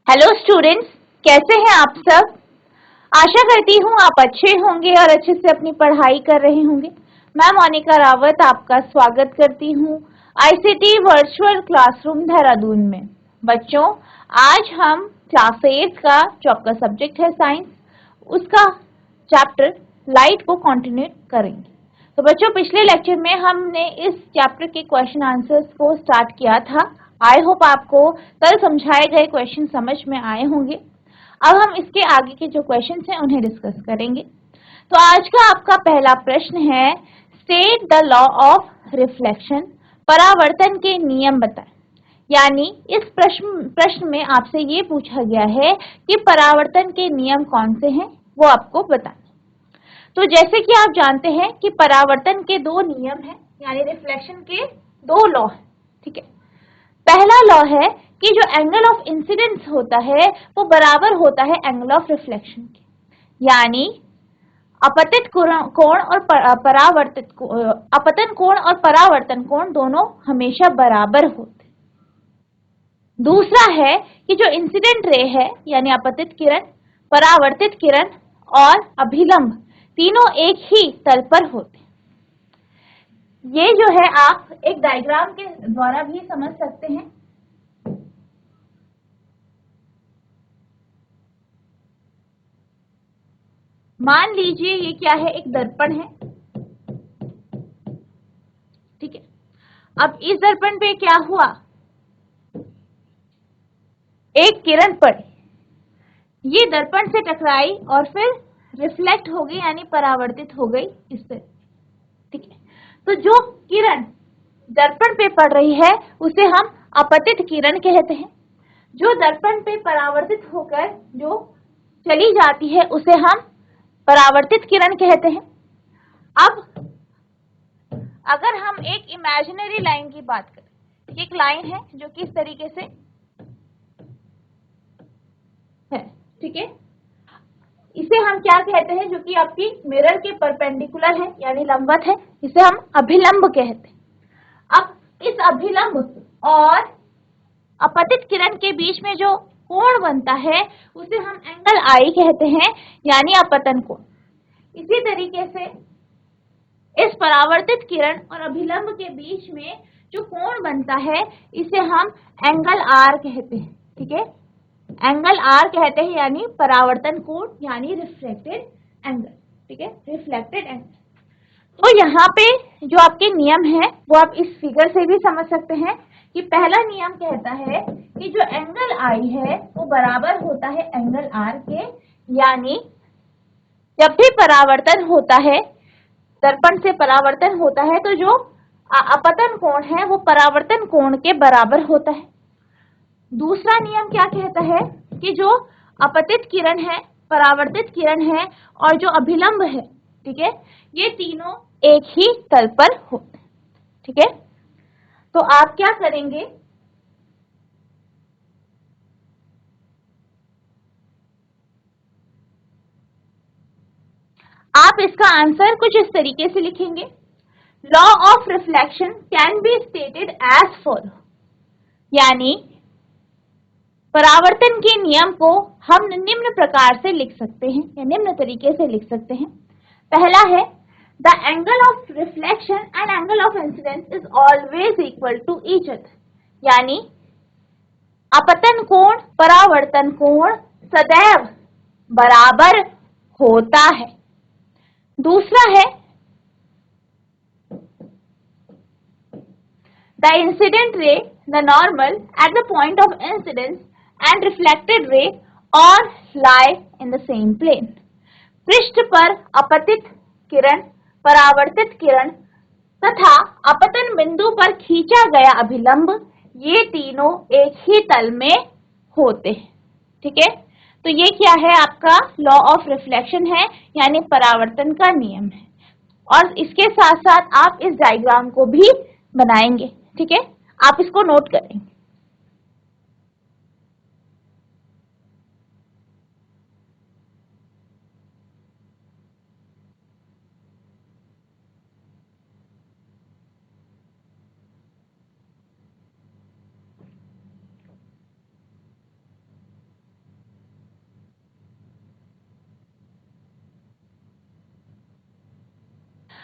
Hello students, कैसे हैं आप सब। आशा करती हूँ आप अच्छे होंगे और अच्छे से अपनी पढ़ाई कर रहे होंगे। मैं मोनिका रावत आपका स्वागत करती हूँ आईसीटी वर्चुअल क्लासरूम देहरादून में। बच्चों, आज हम क्लास 8 का जो आपका सब्जेक्ट है साइंस, उसका चैप्टर लाइट को कंटिन्यू करेंगे। तो बच्चों, पिछले लेक्चर में हमने इस चैप्टर के क्वेश्चन आंसर्स को स्टार्ट किया था। आई होप आपको कल समझाए गए क्वेश्चन समझ में आए होंगे। अब हम इसके आगे के जो क्वेश्चन हैं उन्हें डिस्कस करेंगे। तो आज का आपका पहला प्रश्न है, state the law of reflection, परावर्तन के नियम बताएं। यानी इस प्रश्न में आपसे ये पूछा गया है कि परावर्तन के नियम कौन से हैं, वो आपको बताएं। तो जैसे कि आप जानते हैं कि परावर्तन के दो नियम हैं, यानी रिफ्लेक्शन के दो लॉ हैं। ठीक है, पहला लॉ है कि जो एंगल ऑफ इंसिडेंस होता है वो बराबर होता है एंगल ऑफ रिफ्लेक्शन के, यानी अपतित कोण और अपतन कोण और परावर्तन कोण दोनों हमेशा बराबर होते। दूसरा है कि जो इंसिडेंट रे है, यानी अपतित किरण, परावर्तित किरण और अभिलंब तीनों एक ही तल पर होते। ये जो है आप एक डायग्राम के द्वारा भी समझ सकते हैं। मान लीजिए ये क्या है, एक दर्पण है। ठीक है, अब इस दर्पण पे क्या हुआ, एक किरण पड़ी, ये दर्पण से टकराई और फिर रिफ्लेक्ट हो गई, यानी परावर्तित हो गई इससे। ठीक है, तो जो किरण दर्पण पे पड़ रही है उसे हम अपतित किरण कहते हैं। जो दर्पण पे परावर्तित होकर जो चली जाती है उसे हम परावर्तित किरण कहते हैं। अब अगर हम एक इमेजिनरी लाइन की बात करें, एक लाइन है जो कि इस तरीके से है। ठीक है, इसे हम क्या कहते हैं, जो कि आपकी मिरर के परपेंडिकुलर है, यानी लंबवत है, इसे हम अभिलंब कहते हैं। अब इस अभिलंब और अपतित किरण के बीच में जो कोण बनता है उसे हम एंगल आई कहते हैं, यानी अपतन कोण। इसी तरीके से इस परावर्तित किरण और अभिलंब के बीच में जो कोण बनता है इसे हम एंगल आर कहते हैं। ठीक है, एंगल आर कहते हैं, यानी परावर्तन कोण, यानी रिफ्लेक्टेड एंगल। ठीक है, रिफ्लेक्टेड एंगल। तो यहाँ पे जो आपके नियम है वो आप इस फिगर से भी समझ सकते हैं कि पहला नियम कहता है कि जो एंगल आई है वो बराबर होता है एंगल आर के, यानी जब भी परावर्तन होता है, दर्पण से परावर्तन होता है, तो जो अपतन कोण है वो परावर्तन कोण के बराबर होता है। दूसरा नियम क्या कहता है कि जो अपतित किरण है, परावर्तित किरण है और जो अभिलंब है, ठीक है, ये तीनों एक ही तल पर होते हैं। ठीक है, तो आप क्या करेंगे, आप इसका आंसर कुछ इस तरीके से लिखेंगे, law of reflection can be stated as follow, यानी परावर्तन के नियम को हम निम्न प्रकार से लिख सकते हैं या निम्न तरीके से लिख सकते हैं। पहला है, the angle of reflection and angle of incidence is always equal to each other, यानी अपतन कोण परावर्तन कोण सदैव बराबर होता है। दूसरा है, the incident ray, the normal at the point of incidence and reflected ray all lie in the same plane. पृष्ठ पर अपतित किरण, परावर्तित किरण तथा अपतन बिंदु पर खींचा गया अभिलंब, ये तीनों एक ही तल में होते हैं। ठीक है, तो ये क्या है, आपका लॉ ऑफ रिफ्लेक्शन है, यानी परावर्तन का नियम है। और इसके साथ साथ आप इस डायग्राम को भी बनाएंगे। ठीक है, आप इसको नोट करेंगे।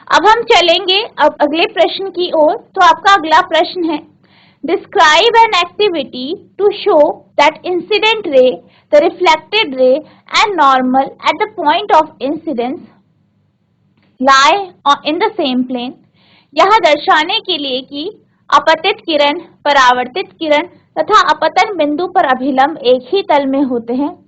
अब हम चलेंगे अब अगले प्रश्न की ओर। तो आपका अगला प्रश्न है, describe an activity to show that incident ray, the reflected ray and normal at the point of incidence lie in the same plane। यह दर्शाने के लिए कि अपतित किरण, परावर्तित किरण तथा अपतन बिंदु पर अभिलंब एक ही तल में होते हैं।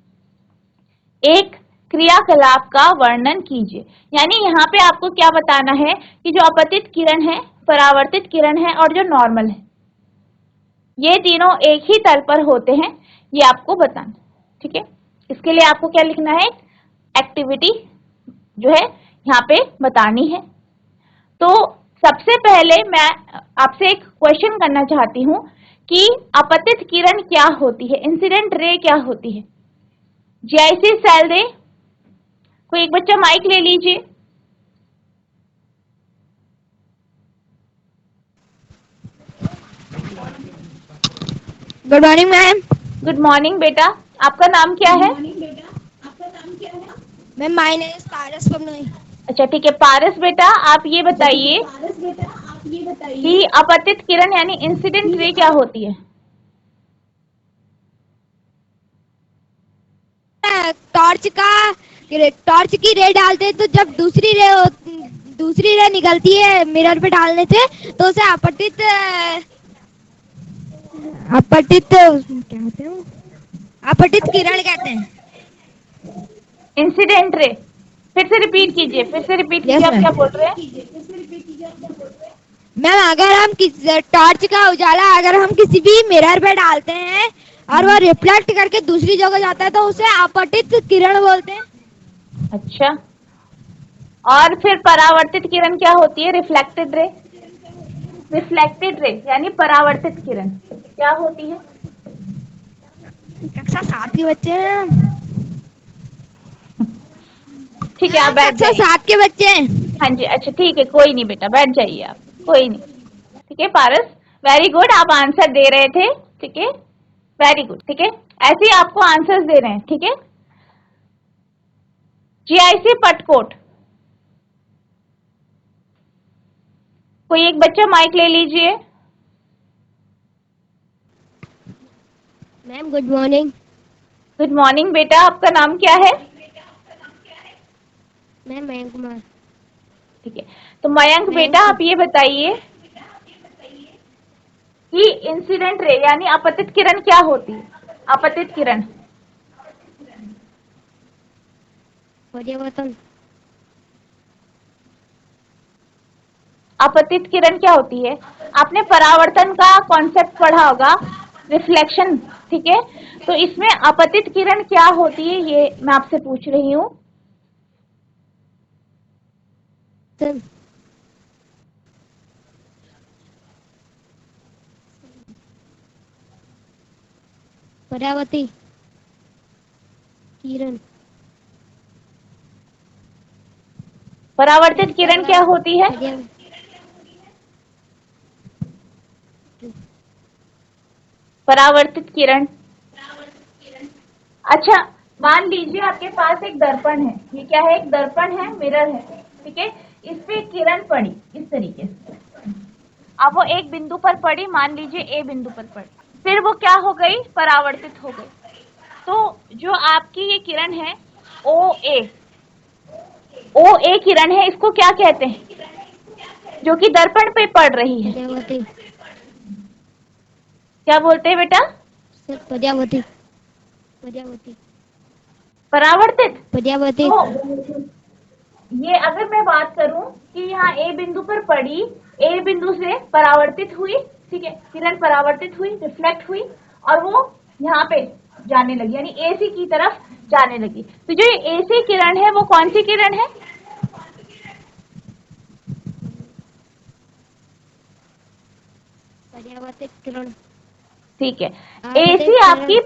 एक क्रियाकलाप का वर्णन कीजिए। यानी यहाँ पे आपको क्या बताना है कि जो अपतित किरण है, परावर्तित किरण है और जो नॉर्मल है, ये तीनों एक ही तल पर होते हैं, ये आपको बताना। ठीक है, इसके लिए आपको क्या लिखना है, एक्टिविटी जो है यहाँ पे बतानी है। तो सबसे पहले मैं आपसे एक क्वेश्चन करना चाहती हूँ कि अपतित किरण क्या होती है, इंसिडेंट रे क्या होती है। जीआईसी सेल दे, कोई एक बच्चा माइक ले लीजिए। Good morning ma'am. Good morning बेटा, आपका नाम क्या है? मैम माय नेम इज पारस पमनोई। अच्छा ठीक है पारस बेटा, आप ये बताइए कि अपतित किरण यानी इंसिडेंट रे क्या होती है। टॉर्च की रे डालते हैं तो जब दूसरी रे निकलती है मिरर पे डालने से तो उसे अपतित क्या कहते हैं, अपतित किरण कहते हैं। इंसिडेंट रे, फिर से रिपीट कीजिए, फिर से रिपीट कीजिए, आप क्या बोल रहे हैं? मैम अगर हम टॉर्च का उजाला अगर हम किसी भी मिरर पे डालते हैं और वो रिफ्लेक्ट करके दूसरी जगह जाता है तो उसे अपतित किरण बोलते हैं। अच्छा, और फिर परावर्तित किरण क्या होती है? रिफ्लेक्टेड रे, रिफ्लेक्टेड रे यानी परावर्तित किरण क्या होती है? कक्षा 7 के बच्चे हैं। ठीक है, आप बैठ कक्षा जाइए। 7 के बच्चे हैं। हाँ जी, अच्छा ठीक है, कोई नहीं बेटा, बैठ जाइए आप, कोई नहीं। ठीक है पारस, वेरी गुड, आप आंसर दे रहे थे। ठीक है, वेरी गुड। ठीक है, ऐसे ही आपको आंसर्स दे रहे हैं। ठीक है, जीआईसी पटकोट, कोई एक बच्चा माइक ले लीजिए। Ma'am good morning. Good morning बेटा, आपका नाम क्या है? मैम मयंक कुमार। ठीक है, तो मयंक बेटा आप ये बताइए कि इंसिडेंट रे यानी अपतित किरण क्या होती है? अपतित किरण, पर्यावरण। अपतित किरण क्या होती है? आपने परावर्तन का कॉन्सेप्ट पढ़ा होगा, रिफ्लेक्शन। ठीक है, तो इसमें अपतित किरण क्या होती है ये मैं आपसे पूछ रही हूँ। पर्यावती किरण। परावर्तित किरण क्या होती है? परावर्तित किरण, अच्छा मान लीजिए आपके पास एक दर्पण है, ये क्या है? एक दर्पण है, मिरर है। ठीक है, इस पे किरण पड़ी इस तरीके से, अब वो एक बिंदु पर पड़ी, मान लीजिए ए बिंदु पर पड़ी, फिर वो क्या हो गई? परावर्तित हो गई। तो जो आपकी ये किरण है ओ ए किरण है, इसको क्या कहते हैं जो कि दर्पण पे पड़ रही है? क्या बोलते हैं बेटा? पर्यावती। परावर्तित। पर्यावती। तो ये अगर मैं बात करूं कि यहाँ ए बिंदु पर पड़ी, ए बिंदु से परावर्तित हुई, ठीक है, किरण परावर्तित हुई, रिफ्लेक्ट हुई और वो यहाँ पे जाने लगी, यानी एसी की तरफ जाने लगी। तो जो ये एसी किरण है वो कौन सी किरण है? पर्यावतित किरण। ठीक है, एसी आपकी,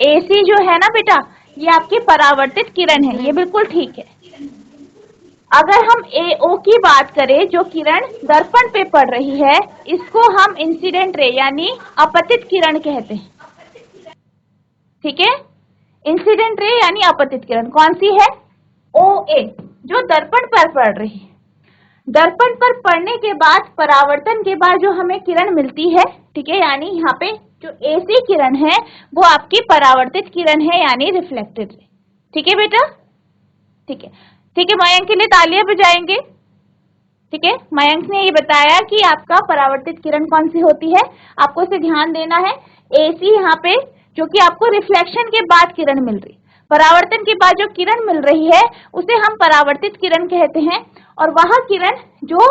एसी जो है ना बेटा, ये आपकी परावर्तित किरण है, ये बिल्कुल ठीक है। अगर हम एओ की बात करें, जो किरण दर्पण पे पड़ रही है, इसको हम इंसिडेंट रे यानी अपतित किरण कहते हैं। ठीक है, इंसिडेंट रे यानी अपतित किरण कौन सी है? ओ ए, जो दर्पण पर पड़ रही है। दर्पण पर पड़ने के बाद परावर्तन के बाद जो हमें किरण मिलती है, ठीक है, यानी यहाँ पे जो AC किरण है वो आपकी परावर्तित किरण है यानी रिफ्लेक्टेड रे। ठीक है बेटा, ठीक है, ठीक है। मयंक के लिए तालियां बजाएंगे। ठीक है, मयंक ने ये बताया कि आपका परावर्तित किरण कौन सी होती है, आपको इसे ध्यान देना है। AC यहाँ पे जो कि आपको रिफ्लेक्शन के बाद किरण मिल रही, परावर्तन के बाद जो किरण मिल रही है उसे हम परावर्तित किरण कहते हैं, और वह किरण जो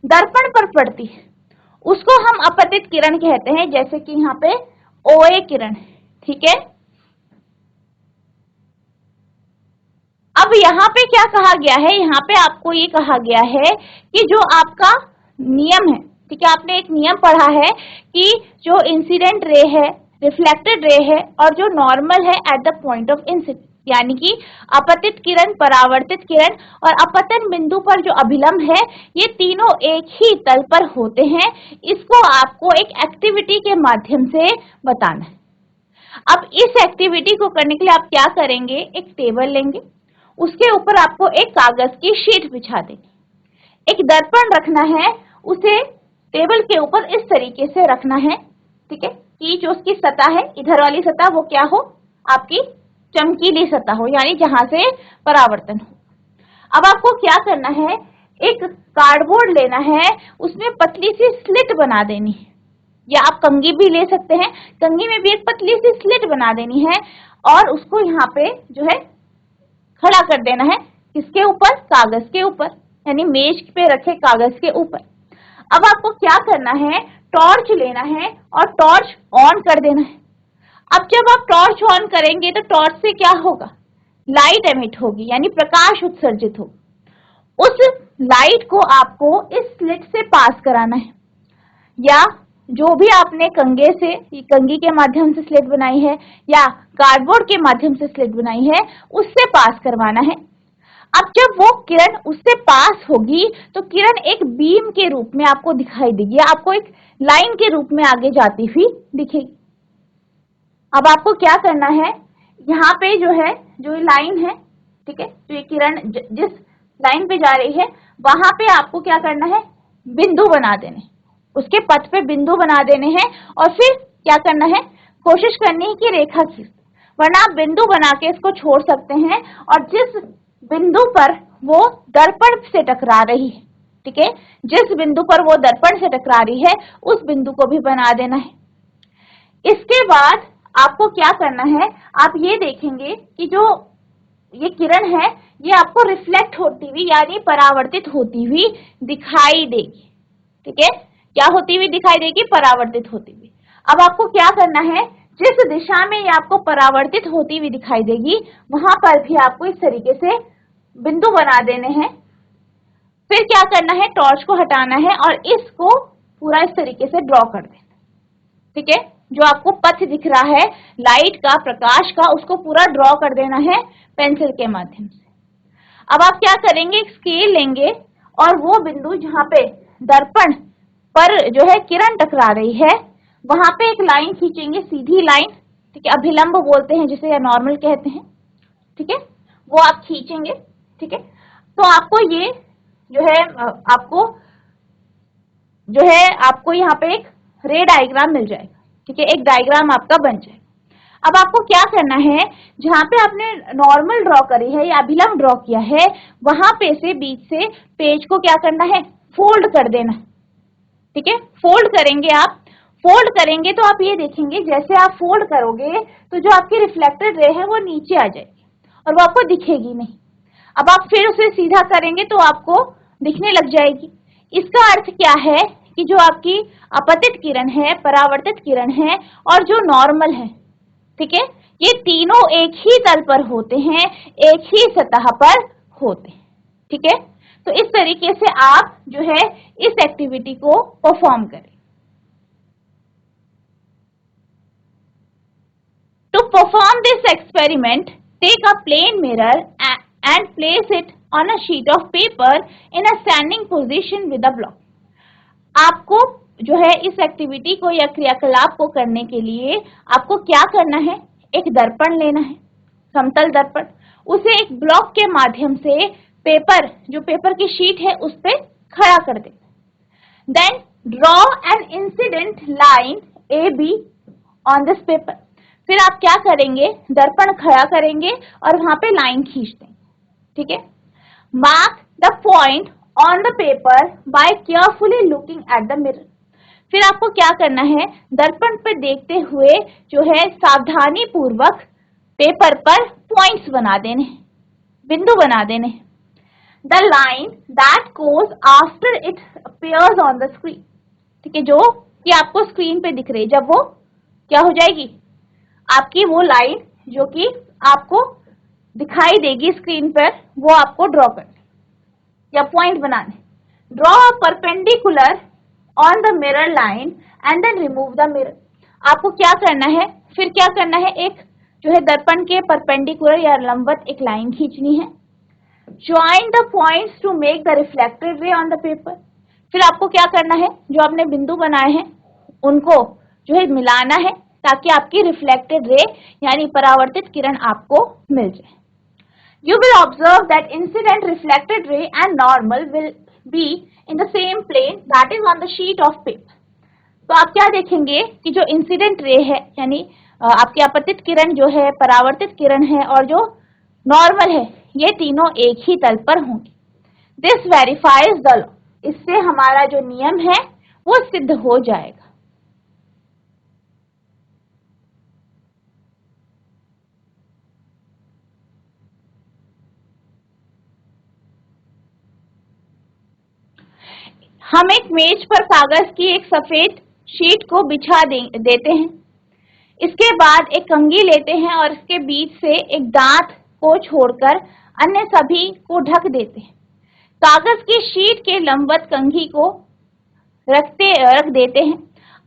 दर्पण पर पड़ती है उसको हम अपतित किरण कहते हैं, जैसे कि यहाँ पे OA किरण। ठीक है, अब यहाँ पे क्या कहा गया है, यहाँ पे आपको ये कहा गया है कि जो आपका नियम है, ठीक है, आपने एक नियम पढ़ा है कि जो इंसिडेंट रे है, रिफ्लेक्टेड रे है और जो नॉर्मल है eight the point of incident, यानी कि अपतित किरण, परावर्तित किरण और अपतन बिंदु पर जो अभिलंब है, ये तीनों एक ही तल पर होते हैं। इसको आपको एक एक्टिविटी के माध्यम से बताना है। अब इस एक्टिविटी को करने के लिए आप क्या करेंगे, एक टेबल लेंगे, उसके ऊपर आपको एक कागज की शीट बिछा देंगे, एक दर्पण रखना है, उसे टेबल के ऊपर इस तरीके से रखना है। ठीक है, कि जो उसकी सतह है, इधर वाली सतह वो क्या हो, आपकी चमकीली सतह हो, यानी जहां से परावर्तन हो। अब आपको क्या करना है, एक कार्डबोर्ड लेना है, उसमें पतली सी स्लिट बना देनी है, या आप कंघी भी ले सकते हैं, कंघी में भी एक पतली सी स्लिट बना देनी है और उसको यहाँ पे जो है खड़ा कर देना है, किसके ऊपर, कागज के ऊपर, यानी मेज पे रखे कागज के ऊपर। अब आपको क्या करना है, टॉर्च लेना है और टॉर्च ऑन कर देना है। अब जब आप टॉर्च ऑन करेंगे तो टॉर्च से क्या होगा, लाइट एमिट होगी, यानी प्रकाश उत्सर्जित होगा। उस लाइट को आपको इस स्लिट से पास कराना है, या जो भी आपने कंघे से, कंघी के माध्यम से स्लिट बनाई है या कार्डबोर्ड के माध्यम से स्लिट बनाई है, उससे पास करवाना है। अब जब वो किरण उससे पास होगी तो किरण एक बीम के रूप में आपको दिखाई देगी, आपको एक लाइन के रूप में आगे जाती हुई दिखेगी। अब आपको क्या करना है, यहाँ पे जो है, जो लाइन है, ठीक है, जो ये किरण जिस लाइन पे जा रही है वहां पे आपको क्या करना है, बिंदु बना देने, उसके पथ पे बिंदु बना देने हैं और फिर क्या करना है, कोशिश करनी है कि रेखा खींच, वरना आप बिंदु बना के इसको छोड़ सकते हैं और जिस बिंदु पर वो दर्पण से टकरा रही है, ठीक है, जिस बिंदु पर वो दर्पण से टकरा रही है उस बिंदु को भी बना देना है। इसके बाद आपको क्या करना है, आप ये देखेंगे कि जो ये किरण है ये आपको रिफ्लेक्ट होती हुई यानी परावर्तित होती हुई दिखाई देगी। ठीक है, क्या होती हुई दिखाई देगी, परावर्तित होती हुई। अब आपको क्या करना है, जिस दिशा में ये आपको परावर्तित होती हुई दिखाई देगी वहां पर भी आपको इस तरीके से बिंदु बना देने हैं। फिर क्या करना है, टॉर्च को हटाना है और इसको पूरा इस तरीके से ड्रॉ कर देना। ठीक है, जो आपको पथ दिख रहा है लाइट का, प्रकाश का, उसको पूरा ड्रॉ कर देना है पेंसिल के माध्यम से। अब आप क्या करेंगे, एक स्केल लेंगे और वो बिंदु जहाँ पे दर्पण पर जो है किरण टकरा रही है वहां पे एक लाइन खींचेंगे, सीधी लाइन, ठीक है, अभिलंब बोलते हैं जिसे, या नॉर्मल कहते हैं। ठीक है, वो आप खींचेंगे। ठीक है, तो आपको ये जो है आपको यहाँ पे एक रे डायग्राम मिल जाएगा। ठीक है, एक डायग्राम आपका बन जाए। अब आपको क्या करना है, जहाँ पे आपने नॉर्मल ड्रॉ करी है या अभिलंब ड्रॉ किया है वहां पे से बीच से पेज को क्या करना है, फोल्ड कर देना। ठीक है, फोल्ड करेंगे आप, फोल्ड करेंगे तो आप ये देखेंगे जैसे आप फोल्ड करोगे तो जो आपकी रिफ्लेक्टेड रे है वो नीचे आ जाएगी और वो आपको दिखेगी नहीं। अब आप फिर उसे सीधा करेंगे तो आपको दिखने लग जाएगी। इसका अर्थ क्या है कि जो आपकी अपतित किरण है, परावर्तित किरण है और जो नॉर्मल है, ठीक है, ये तीनों एक ही तल पर होते हैं, एक ही सतह पर होते हैं। ठीक है, तो इस तरीके से आप जो है इस एक्टिविटी को परफॉर्म करें। To perform this experiment, take a plane mirror and place it on a sheet of paper in a standing position with a block. आपको जो है इस एक्टिविटी को या क्रियाकलाप को करने के लिए आपको क्या करना है, एक दर्पण लेना है, समतल दर्पण, उसे एक ब्लॉक के माध्यम से पेपर, जो पेपर की शीट है उस पे खड़ा कर देते। Then draw an incident line A B on this paper. फिर आप क्या करेंगे, दर्पण खड़ा करेंगे और वहां पे लाइन खींच देंगे, ठीक है। Mark the point on the paper by carefully looking at the mirror. फिर आपको क्या करना है, दर्पण पर देखते हुए जो है सावधानी पूर्वक पेपर पर पॉइंट्स बना देने, बिंदु बना देने। The line that goes after it appears on the screen, ठीक है, जो कि आपको स्क्रीन पे दिख रही है, जब वो क्या हो जाएगी, आपकी वो लाइन जो कि आपको दिखाई देगी स्क्रीन पर, वो आपको ड्रॉ करनी या पॉइंट बनाने। Draw perpendicular on the mirror line and then remove the mirror. आपको क्या करना है, फिर क्या करना है, एक जो है दर्पण के परपेंडिकुलर या लंबवत एक लाइन खींचनी है। Join the points to make the reflected ray on the paper. फिर आपको क्या करना है, जो आपने बिंदु बनाए हैं उनको जो है मिलाना है, ताकि आपकी रिफ्लेक्टेड रे यानी परावर्तित किरण आपको मिल जाए। You will observe that incident reflected ray and normal will be in the same plane, that is on the sheet of paper. तो आप क्या देखेंगे कि जो इंसिडेंट रे है यानी आपकी आपतित किरण जो है, परावर्तित किरण है और जो नॉर्मल है, ये तीनों एक ही तल पर होंगे। This verifies the law. इससे हमारा जो नियम है वो सिद्ध हो जाएगा। हम एक मेज पर कागज की एक सफेद शीट को बिछा देते हैं। इसके बाद एक कंघी लेते हैं और इसके बीच से एक दांत को छोड़कर अन्य सभी को ढक देते हैं। कागज की शीट के लंबवत कंघी को रख देते हैं।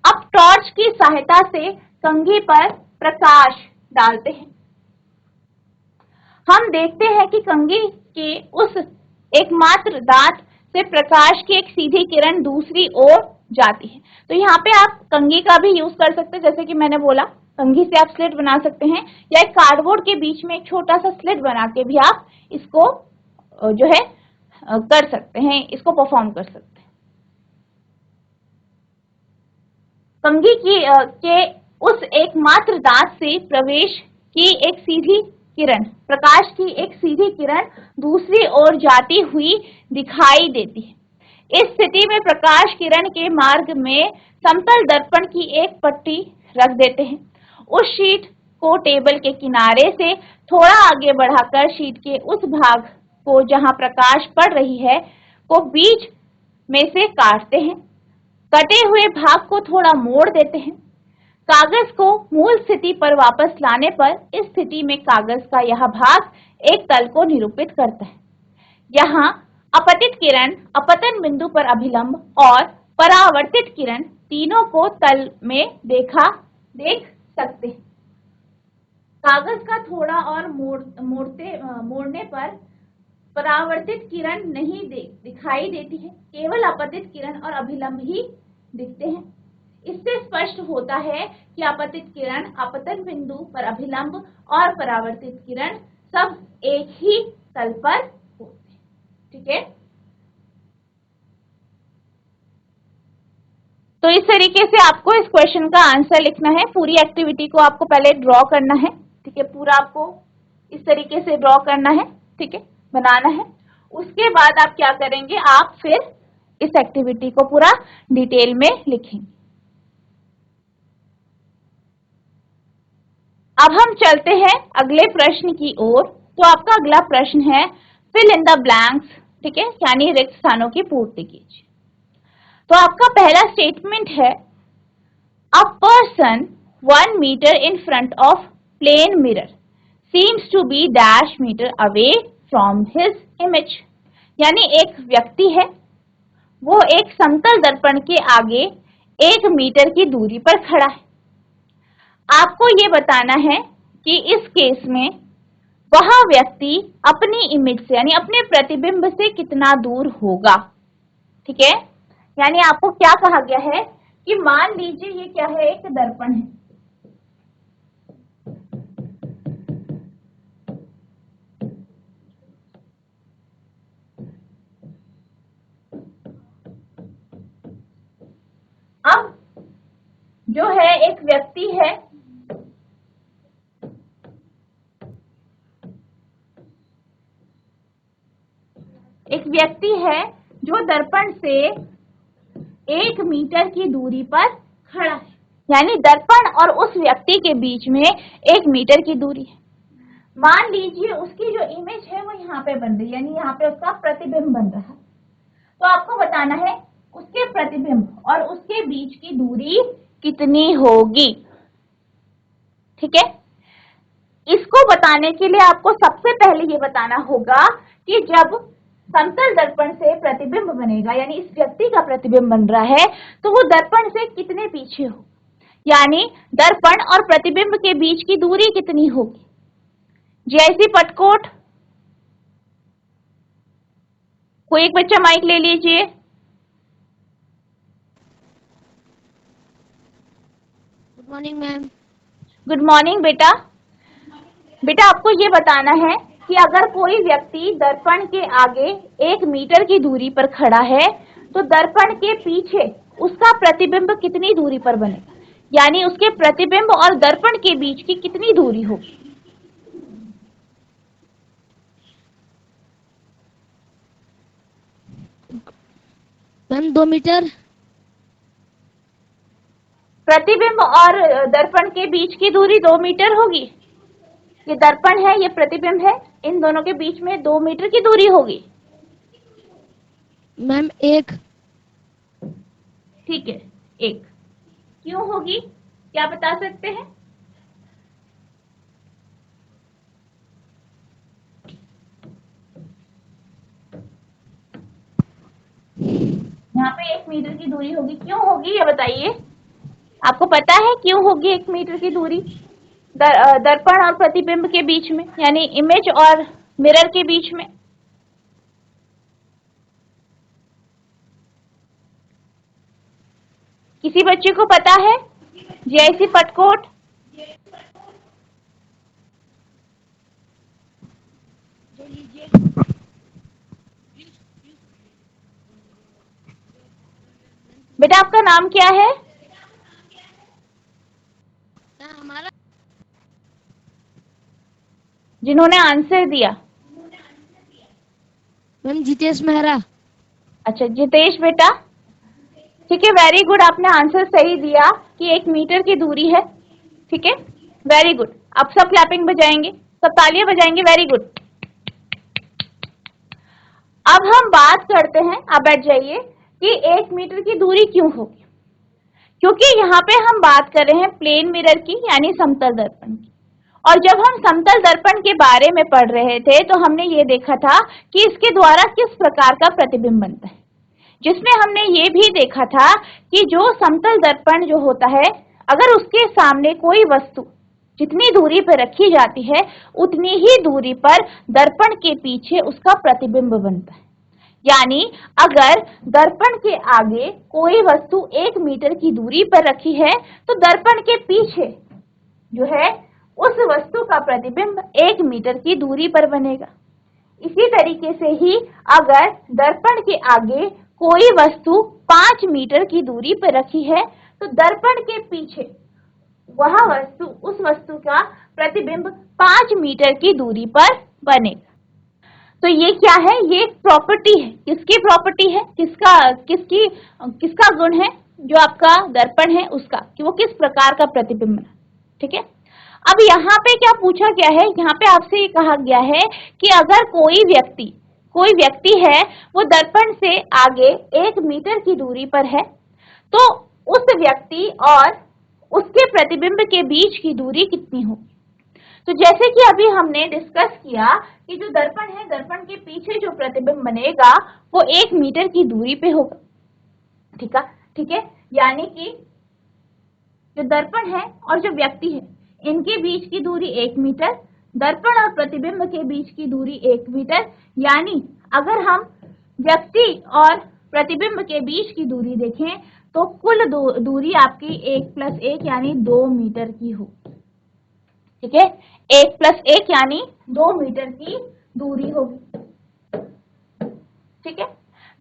अब टॉर्च की सहायता से कंघी पर प्रकाश डालते हैं। हम देखते हैं कि कंघी के उस एकमात्र दांत से प्रकाश की एक सीधी किरण दूसरी ओर जाती है। तो यहाँ पे आप कंघी का भी यूज कर सकते हैं, जैसे कि मैंने बोला कंघी से आप स्लिट बना सकते हैं, या एक कार्डबोर्ड के बीच में एक छोटा सा स्लिट बना के भी आप इसको जो है कर सकते हैं, इसको परफॉर्म कर सकते हैं। कंघी के उस एकमात्र दांत से प्रवेश की एक सीधी किरण, प्रकाश की एक सीधी किरण दूसरी ओर जाती हुई दिखाई देती है। इस स्थिति में प्रकाश किरण के मार्ग में समतल दर्पण की एक पट्टी रख देते हैं। उस शीट को टेबल के किनारे से थोड़ा आगे बढ़ाकर शीट के उस भाग को जहां प्रकाश पड़ रही है को बीच में से काटते हैं। कटे हुए भाग को थोड़ा मोड़ देते हैं। कागज को मूल स्थिति पर वापस लाने पर इस स्थिति में कागज का यह भाग एक तल को निरूपित करता है। यहाँ अपतित किरण अपतन बिंदु पर अभिलंब और परावर्तित किरण तीनों को तल में देख सकते हैं। कागज का थोड़ा और मोड़ने पर परावर्तित किरण नहीं दिखाई देती है, केवल अपतित किरण और अभिलंब ही दिखते हैं। इससे स्पष्ट होता है कि अपतित किरण, अपतन बिंदु पर अभिलंब और परावर्तित किरण सब एक ही तल पर होते हैं, ठीक है। तो इस तरीके से आपको इस क्वेश्चन का आंसर लिखना है। पूरी एक्टिविटी को आपको पहले ड्रॉ करना है, ठीक है, पूरा आपको इस तरीके से ड्रॉ करना है, ठीक है, बनाना है। उसके बाद आप क्या करेंगे, आप फिर इस एक्टिविटी को पूरा डिटेल में लिखेंगे। अब हम चलते हैं अगले प्रश्न की ओर। तो आपका अगला प्रश्न है फिल इन द ब्लैंक्स, ठीक है, यानी रिक्त स्थानों की पूर्ति कीजिए। तो आपका पहला स्टेटमेंट है a person 1 metre in front of plane mirror seems to be dash metre away from his image. यानी एक व्यक्ति है, वो एक समतल दर्पण के आगे 1 मीटर की दूरी पर खड़ा है। आपको ये बताना है कि इस केस में वह व्यक्ति अपनी इमेज से यानी अपने प्रतिबिंब से कितना दूर होगा, ठीक है। यानी आपको क्या कहा गया है कि मान लीजिए ये क्या है, एक दर्पण है, है एक व्यक्ति है, एक व्यक्ति है जो दर्पण से 1 मीटर की दूरी पर खड़ा है, यानी दर्पण और उस व्यक्ति के बीच में 1 मीटर की दूरी है। मान लीजिए उसकी जो इमेज है वो यहाँ पे बन रही है, यानी यहाँ पे उसका प्रतिबिंब बन रहा है। तो आपको बताना है उसके प्रतिबिंब और उसके बीच की दूरी कितनी होगी। ठीक है, इसको बताने के लिए आपको सबसे पहले ये बताना होगा कि जब समतल दर्पण से प्रतिबिंब बनेगा, यानी इस व्यक्ति का प्रतिबिंब बन रहा है, तो वो दर्पण से कितने पीछे हो, यानी दर्पण और प्रतिबिंब के बीच की दूरी कितनी होगी। जैसी पटकोट, कोई एक बच्चा माइक ले लीजिए। Good morning ma'am. Good morning बेटा। बेटा आपको ये बताना है कि अगर कोई व्यक्ति दर्पण के आगे 1 मीटर की दूरी पर खड़ा है तो दर्पण के पीछे उसका प्रतिबिंब कितनी दूरी पर बनेगा, यानी उसके प्रतिबिंब और दर्पण के बीच की कितनी दूरी होगी। मैम 2 मीटर। प्रतिबिंब और दर्पण के बीच की दूरी 2 मीटर होगी। ये दर्पण है, ये प्रतिबिंब है, इन दोनों के बीच में 2 मीटर की दूरी होगी। मैम 1। ठीक है, 1 क्यों होगी, क्या बता सकते हैं। यहाँ पे 1 मीटर की दूरी होगी, क्यों होगी ये बताइए। आपको पता है क्यों होगी 1 मीटर की दूरी दर्पण और प्रतिबिंब के बीच में, यानी इमेज और मिरर के बीच में। किसी बच्चे को पता है? जैसी पटकोट। बेटा आपका नाम क्या है? हमारा जिन्होंने आंसर दिया। मैम जितेश मेहरा। अच्छा जितेश बेटा, ठीक है, वेरी गुड, आपने आंसर सही दिया कि 1 मीटर की दूरी है। ठीक है, वेरी गुड। आप सब क्लैपिंग बजाएंगे, सब तालियां बजाएंगे, वेरी गुड। अब हम बात करते हैं, आप बैठ जाइए, कि 1 मीटर की दूरी क्यों होगी। क्योंकि यहाँ पे हम बात कर रहे हैं प्लेन मिरर की, यानी समतल दर्पण की। और जब हम समतल दर्पण के बारे में पढ़ रहे थे तो हमने ये देखा था कि इसके द्वारा किस प्रकार का प्रतिबिंब बनता है, जिसमें हमने ये भी देखा था कि जो समतल दर्पण जो होता है, अगर उसके सामने कोई वस्तु जितनी दूरी पर रखी जाती है उतनी ही दूरी पर दर्पण के पीछे उसका प्रतिबिंब बनता है। यानी अगर दर्पण के आगे कोई वस्तु 1 मीटर की दूरी पर रखी है तो दर्पण के पीछे जो है उस वस्तु का प्रतिबिंब 1 मीटर की दूरी पर बनेगा। इसी तरीके से ही अगर दर्पण के आगे कोई वस्तु 5 मीटर की दूरी पर रखी है तो दर्पण के पीछे वह वस्तु, उस वस्तु का प्रतिबिंब 5 मीटर की दूरी पर बनेगा। तो ये क्या है, ये एक प्रॉपर्टी है। किसकी प्रॉपर्टी है, किसका गुण है, जो आपका दर्पण है उसका, कि वो किस प्रकार का प्रतिबिंब है। ठीक है, अब यहाँ पे क्या पूछा गया है, यहाँ पे आपसे ये कहा गया है कि अगर कोई व्यक्ति है वो दर्पण से आगे 1 मीटर की दूरी पर है तो उस व्यक्ति और उसके प्रतिबिंब के बीच की दूरी कितनी होगी। तो जैसे कि अभी हमने डिस्कस किया कि जो दर्पण है, दर्पण के पीछे जो प्रतिबिंब बनेगा वो 1 मीटर की दूरी पे होगा। ठीक है, यानी कि जो दर्पण है और जो व्यक्ति है इनके बीच की दूरी 1 मीटर, दर्पण और प्रतिबिंब के बीच की दूरी 1 मीटर। यानी अगर हम व्यक्ति और प्रतिबिंब के बीच की दूरी देखें तो कुल दूरी आपकी 1 + 1 यानी 2 मीटर की होगी। ठीक है, 1 + 1 यानी 2 मीटर की दूरी होगी। ठीक है,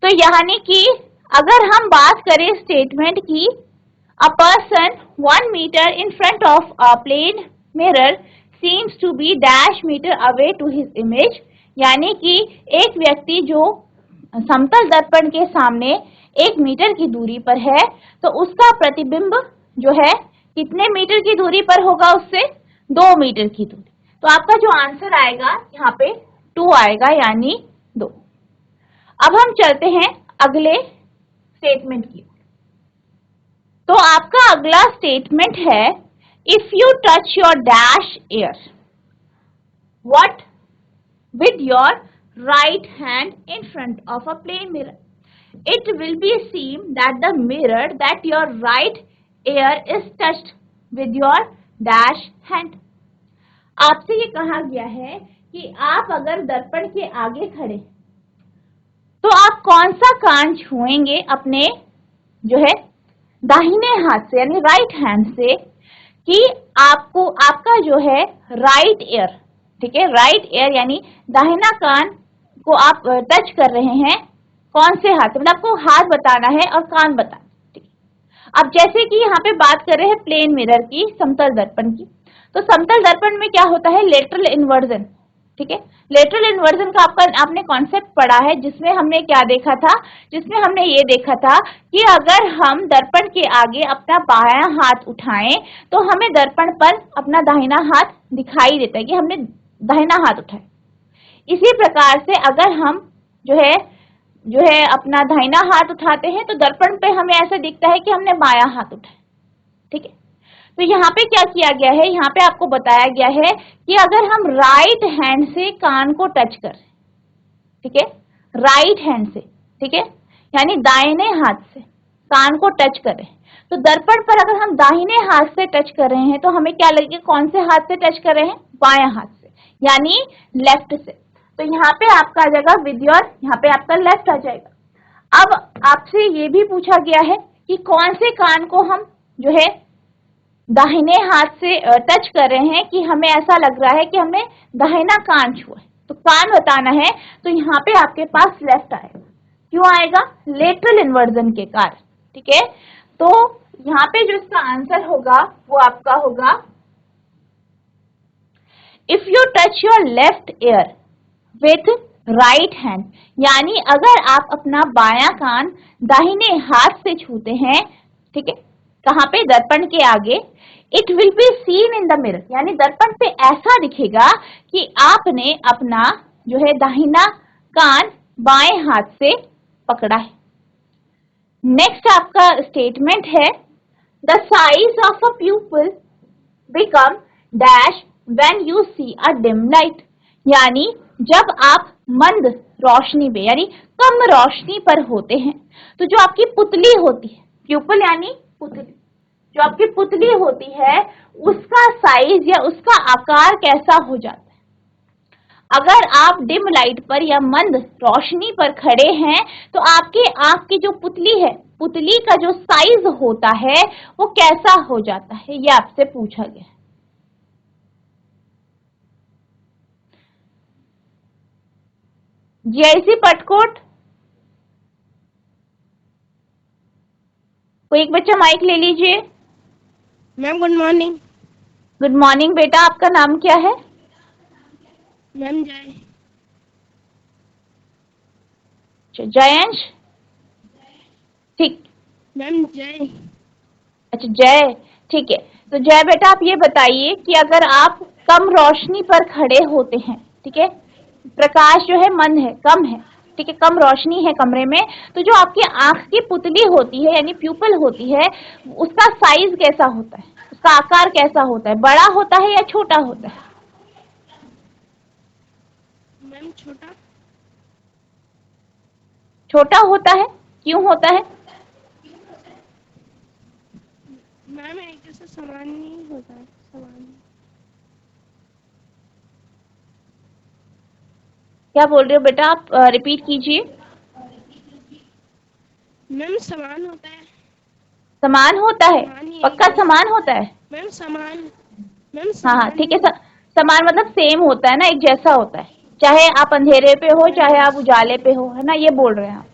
तो यानी कि अगर हम बात करें स्टेटमेंट की, अ person 1 meter in front of a plane mirror seems to be dash meter away to his image, यानी कि एक व्यक्ति जो समतल दर्पण के सामने 1 मीटर की दूरी पर है तो उसका प्रतिबिंब जो है कितने मीटर की दूरी पर होगा, उससे 2 मीटर की दूरी। तो आपका जो आंसर आएगा यहाँ पे 2 आएगा, यानी 2। अब हम चलते हैं अगले स्टेटमेंट की। तो आपका अगला स्टेटमेंट है, if you touch your dash air what with your right hand in front of a plane mirror, it will be seen that the mirror that your right ear is touched with your dash hand। आपसे ये कहा गया है कि आप अगर दर्पण के आगे खड़े तो आप कौन सा कान छुएंगे अपने जो है दाहिने हाथ से यानी राइट हैंड से, कि आपको आपका जो है राइट एयर, ठीक है, राइट एयर यानी दाहिना कान को आप टच कर रहे हैं कौन से हाथ से, मतलब आपको हाथ बताना है और कान बताना, ठीक है। अब जैसे कि यहाँ पे बात कर रहे हैं प्लेन मिरर की, समतल दर्पण की, तो समतल दर्पण में क्या होता है, लेटरल इन्वर्जन, ठीक है। लेटरल इन्वर्जन का आपने कॉन्सेप्ट पढ़ा है, जिसमें हमने क्या देखा था, जिसमें हमने ये देखा था कि अगर हम दर्पण के आगे अपना बायां हाथ उठाएं तो हमें दर्पण पर अपना दाहिना हाथ दिखाई देता है कि हमने दाहिना हाथ उठाया। इसी प्रकार से अगर हम जो है अपना दाहिना हाथ उठाते हैं तो दर्पण पे हमें ऐसा दिखता है कि हमने बायां हाथ उठाया, ठीक है। तो यहाँ पे क्या किया गया है, यहाँ पे आपको बताया गया है कि अगर हम राइट हैंड से कान को टच करें, ठीक है, राइट हैंड से, ठीक है, यानी दाहिने हाथ से कान को टच करें, तो दर्पण पर अगर हम दाहिने हाथ से टच कर रहे हैं तो हमें क्या लगेगा, कौन से हाथ से टच कर रहे हैं, बायां हाथ से, यानी लेफ्ट से। तो यहाँ पे आपका आ जाएगा विद योर, यहाँ पे आपका लेफ्ट आ जाएगा। अब आपसे ये भी पूछा गया है कि कौन से कान को हम जो है दाहिने हाथ से टच कर रहे हैं कि हमें ऐसा लग रहा है कि हमने दाहिना कान छुआ है, तो कान बताना है, तो यहाँ पे आपके पास लेफ्ट आएगा। क्यों आएगा, लेटरल इन्वर्जन के कारण, ठीक है। तो यहाँ पे जो इसका आंसर होगा वो आपका होगा, if you touch your left ear with right hand, यानी अगर आप अपना बायां कान दाहिने हाथ से छूते हैं, ठीक है, कहाँ पे, दर्पण के आगे, it will be seen in the mirror, यानी दर्पण पे ऐसा दिखेगा कि आपने अपना जो है दाहिना कान बाएं हाथ से पकड़ा है। नेक्स्ट आपका स्टेटमेंट है, the size of a pupil become dash when you see a dim light, यानी जब आप मंद रोशनी में यानी कम रोशनी पर होते हैं तो जो आपकी पुतली होती है, प्यूपिल यानी पुतली, जो आपकी पुतली होती है उसका साइज या उसका आकार कैसा हो जाता है। अगर आप डिम लाइट पर या मंद रोशनी पर खड़े हैं तो आपके आंख की जो पुतली है, पुतली का जो साइज होता है वो कैसा हो जाता है, ये आपसे पूछा गया है। जीआईसी पटकोट, कोई एक बच्चा माइक ले लीजिए। Ma'am good morning. Good morning बेटा, आपका नाम क्या है? मैम जय। जयंश, ठीक। मैम जय। अच्छा जय, ठीक है। तो जय बेटा आप ये बताइए कि अगर आप कम रोशनी पर खड़े होते हैं, ठीक है, प्रकाश जो है मंद है, कम है, ठीक है, कम रोशनी है कमरे में, तो जो आपकी आंख की पुतली होती है यानी प्यूपिल होती है उसका साइज कैसा होता है, उसका आकार कैसा होता है, बड़ा होता है या छोटा होता है? मैम छोटा। छोटा होता है, क्यों होता है? मैम एक जैसा समान नहीं होता है, समान। क्या बोल रहे हो बेटा आप, रिपीट कीजिए। मैम समान होता है। समान होता है, पक्का समान होता है? मैम समान। मैम हाँ हाँ ठीक है, समान मतलब सेम होता है ना, एक जैसा होता है, चाहे आप अंधेरे पे हो चाहे आप उजाले पे हो, है ना, ये बोल रहे हैं आप,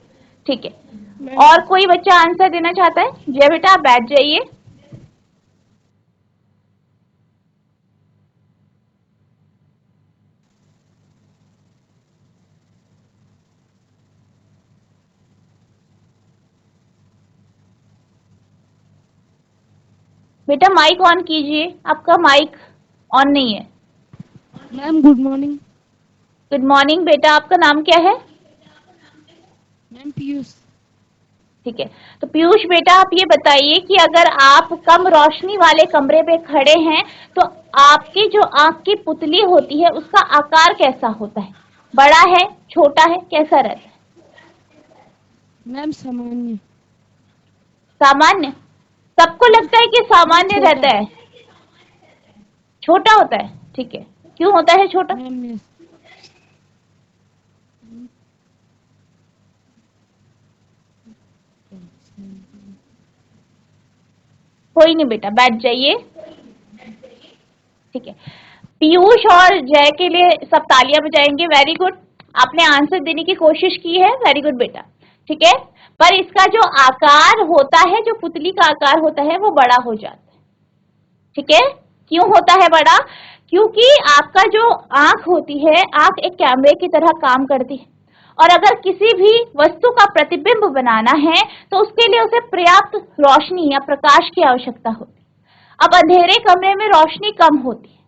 ठीक है। और कोई बच्चा आंसर देना चाहता है? जय बेटा आप बैठ जाइए। बेटा माइक ऑन कीजिए, आपका माइक ऑन नहीं है। Ma'am good morning. Good morning बेटा, आपका नाम क्या है? मैम पीयूष। ठीक है, तो पीयूष बेटा आप ये बताइए कि अगर आप कम रोशनी वाले कमरे पे खड़े हैं तो आपकी जो आंख की पुतली होती है उसका आकार कैसा होता है? बड़ा है, छोटा है, कैसा रहता है? मैम सामान्य। सामान्य? सबको लगता है कि सामान्य रहता है, छोटा होता है। ठीक है, क्यों होता है छोटा? मैम कोई नहीं बेटा, बैठ जाइए। ठीक है, पीयूष और जय के लिए सब तालियां बजाएंगे। वेरी गुड, आपने आंसर देने की कोशिश की है, वेरी गुड बेटा। ठीक है, पर इसका जो आकार होता है, जो पुतली का आकार होता है वो बड़ा हो जाता है। ठीक है, क्यों होता है बड़ा? क्योंकि आपका जो आंख होती है, आंख एक कैमरे की तरह काम करती है और अगर किसी भी वस्तु का प्रतिबिंब बनाना है तो उसके लिए उसे पर्याप्त रोशनी या प्रकाश की आवश्यकता होती है। अब अंधेरे कमरे में रोशनी कम होती है,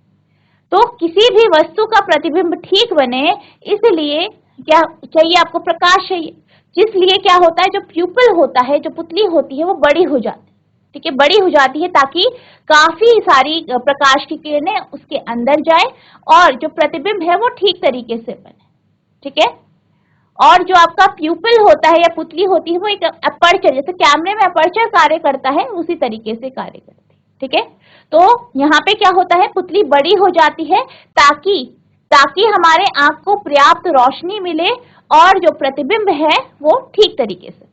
तो किसी भी वस्तु का प्रतिबिंब ठीक बने इसलिए क्या चाहिए आपको? प्रकाश चाहिए। जिसलिए क्या होता है, जो प्यूपिल होता है, जो पुतली होती है वो बड़ी हो जाती है। ठीक है, बड़ी हो जाती है ताकि काफी सारी प्रकाश की किरणें उसके अंदर जाए और जो प्रतिबिंब है वो ठीक तरीके से बने। ठीक है, और जो आपका प्यूपिल होता है या पुतली होती है वो एक अपर्चर, जैसे कैमरे में अपर्चर कार्य करता है उसी तरीके से कार्य करती है। ठीक है, तो यहाँ पे क्या होता है, पुतली बड़ी हो जाती है ताकि हमारे आंख को पर्याप्त रोशनी मिले और जो प्रतिबिंब है वो ठीक तरीके से।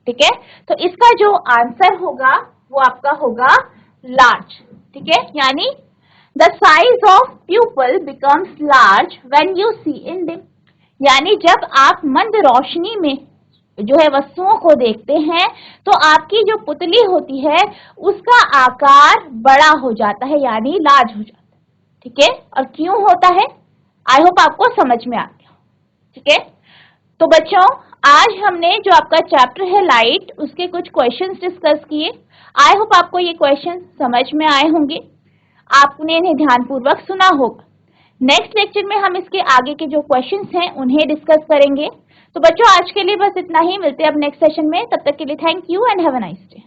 ठीक है, तो इसका जो आंसर होगा वो आपका होगा लार्ज। ठीक है, यानी the size of pupil becomes large when you see in dim, यानी जब आप मंद रोशनी में जो है वस्तुओं को देखते हैं तो आपकी जो पुतली होती है उसका आकार बड़ा हो जाता है, यानी लार्ज हो जाता है। ठीक है, और क्यों होता है आई होप आपको समझ में आ गया। ठीक है, तो बच्चों आज हमने जो आपका चैप्टर है लाइट, उसके कुछ क्वेश्चंस डिस्कस किए। आई होप आपको ये क्वेश्चन समझ में आए होंगे, आपने इन्हें ध्यानपूर्वक सुना होगा। नेक्स्ट लेक्चर में हम इसके आगे के जो क्वेश्चंस हैं उन्हें डिस्कस करेंगे। तो बच्चों आज के लिए बस इतना ही, मिलते हैं अब नेक्स्ट सेशन में। तब तक के लिए thank you and have a nice day.